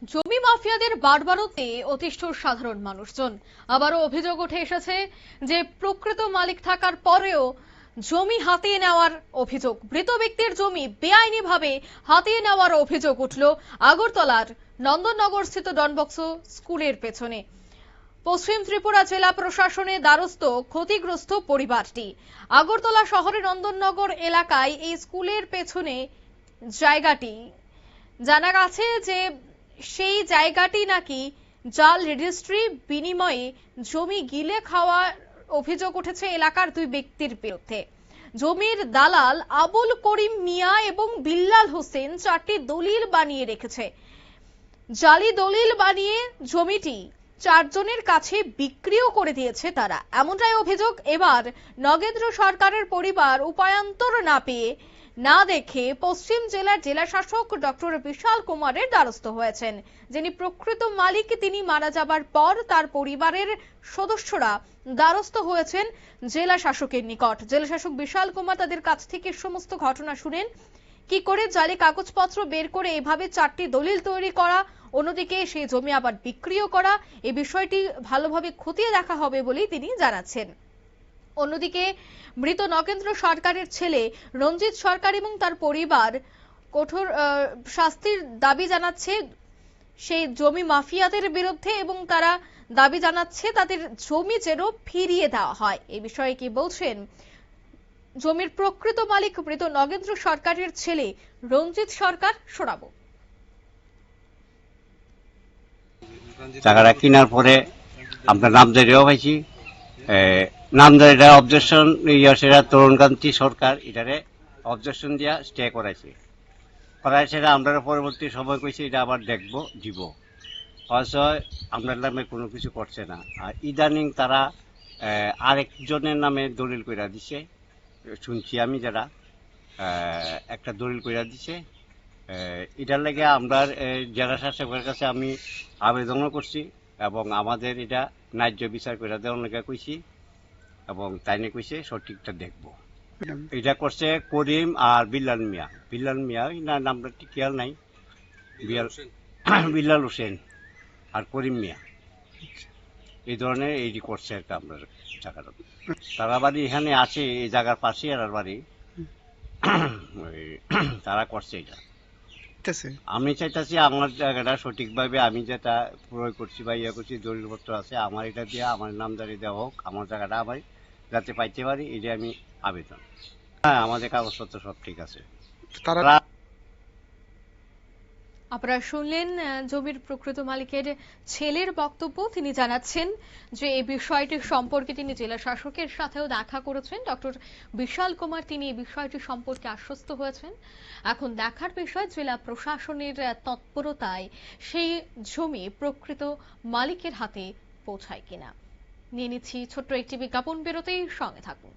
জমি মাফিয়াদের বাড়বাড়ন্তে অতিষ্ঠ সাধারণ মানুষজন। আবারও অভিযোগ উঠে এসেছে যে প্রকৃত মালিক থাকার পরেও জমি হাতিয়ে নেওয়ার অভিযোগ, মৃত ব্যক্তির জমি বেআইনিভাবে হাতিয়ে নেওয়ার অভিযোগ উঠল আগরতলার নন্দননগর স্থিত ডনবক্স স্কুলের পেছনে। পশ্চিম ত্রিপুরা জেলা প্রশাসনের দ্বারস্থ ক্ষতিগ্রস্ত পরিবারটি। আগরতলা শহরের নন্দননগর এলাকায় এই স্কুলের পেছনে জায়গাটি জানা গেছে যে সেই জায়গাটি নাকি জাল রেজিস্ট্রি বিনিময়ে জমি গিলে খাওয়ার অভিযোগ উঠেছে এলাকার দুই ব্যক্তির বিরুদ্ধে। জমির দালাল আবুল করিম মিয়া এবং বিল্লাল হোসেন চারটি দলিল বানিয়ে রেখেছে। জালি দলিল বানিয়ে জমিটি চারজনের কাছে বিক্রিও করে দিয়েছে তারা, এমনটাই অভিযোগ। এবার নগেন্দ্র সরকারের পরিবার উপায়ান্তর না দেখে পশ্চিম জেলার জেলাশাসক ডক্টর বিশাল কুমারের দ্বারস্থ হয়েছেন। যিনি প্রকৃত মালিক, তিনি মারা যাবার পর তার পরিবারের সদস্যরা দ্বারস্থ হয়েছেন জেলা শাসকের নিকট। জেলাশাসক বিশাল কুমার তাদের কাছ থেকে সমস্ত ঘটনা শুনেন, কি করে জালি কাগজপত্র বের করে এভাবে চারটি দলিল তৈরি করা, অন্যদিকে সেই জমি আবার বিক্রিও করা, এই বিষয়টি ভালোভাবে খতিয়ে দেখা হবে বলেই তিনি জানাচ্ছেন। অন্যদিকে মৃত নগেন্দ্র সরকারের ছেলে রঞ্জিত সরকার এবং তার পরিবার কঠোর শাস্তির দাবি জানাচ্ছে সেই জমি মাফিয়াদের বিরুদ্ধে, এবং তারা দাবি জানাচ্ছে তাদের জমি যেন ফিরিয়ে দেওয়া হয়। এই বিষয়ে কি বলছেন জমির প্রকৃত মালিক মৃত নগেন্দ্র সরকারের ছেলে রঞ্জিত সরকার, শোনাবো। টাকাটা কেনার পরে আমরা নামজারিও পাইছি, নামজারিটা অবজেকশন সেটা তরুণকান্তি সরকার এটারে অবজেকশন দিয়া স্টে করাইছে সেটা আমরা পরবর্তী সময় কইছি এটা আবার দেখবো দিব, অথচ আপনার নামে কোনো কিছু করছে না। আর ইদানিং তারা আরেকজনের নামে দলিল কইরা দিছে, শুনছি আমি, যারা একটা দলিল কইরা দিছে। এটার লাগে আমরা জেলা শাসকের কাছে আমি আবেদনও করছি এবং আমাদের এটা ন্যায্য বিচার করে দেওয়ার লেগে কইছি, এবং তাই নিয়ে কইছে সঠিকটা দেখবো। এটা করছে করিম আর বিল্লাল মিয়া এনার নামটা ঠিক খেয়াল নাই, বিল্লাল হোসেন আর করিম মিয়া, এই ধরনের এইটি করছে আর কি। আমরা জায়গাটা তারা বাড়ি এখানে আছে, এই জায়গার পাশে আর বাড়ি, তারা করছে এটা। আমি চাইতেছি আমার জায়গাটা সঠিকভাবে আমি যেটা প্রয়োগ করছি বা ইয়ে করছি, দলিলপত্র আছে আমার, এটা দিয়ে আমার নামদারি দেওয়া হোক, আমার জায়গাটা আমি যাতে পাইতে পারি, এটা আমি আবেদন। হ্যাঁ, আমাদের কাগজপত্র সব ঠিক আছে। আপনারা শুনলেন জমির প্রকৃত মালিকের ছেলের বক্তব্য। তিনি জানাচ্ছেন যে এই বিষয়টি সম্পর্কে তিনি জেলা শাসকের সাথেও দেখা করেছেন। ডক্টর বিশাল কুমার তিনি এই বিষয়টি সম্পর্কে আশ্বস্ত হয়েছেন। এখন দেখার বিষয় জেলা প্রশাসনের তৎপরতায় সেই জমি প্রকৃত মালিকের হাতে পৌঁছায় কিনা। নিয়ে নিচ্ছি ছোট্ট একটি বিজ্ঞাপন, বিরতির সঙ্গে থাকুন।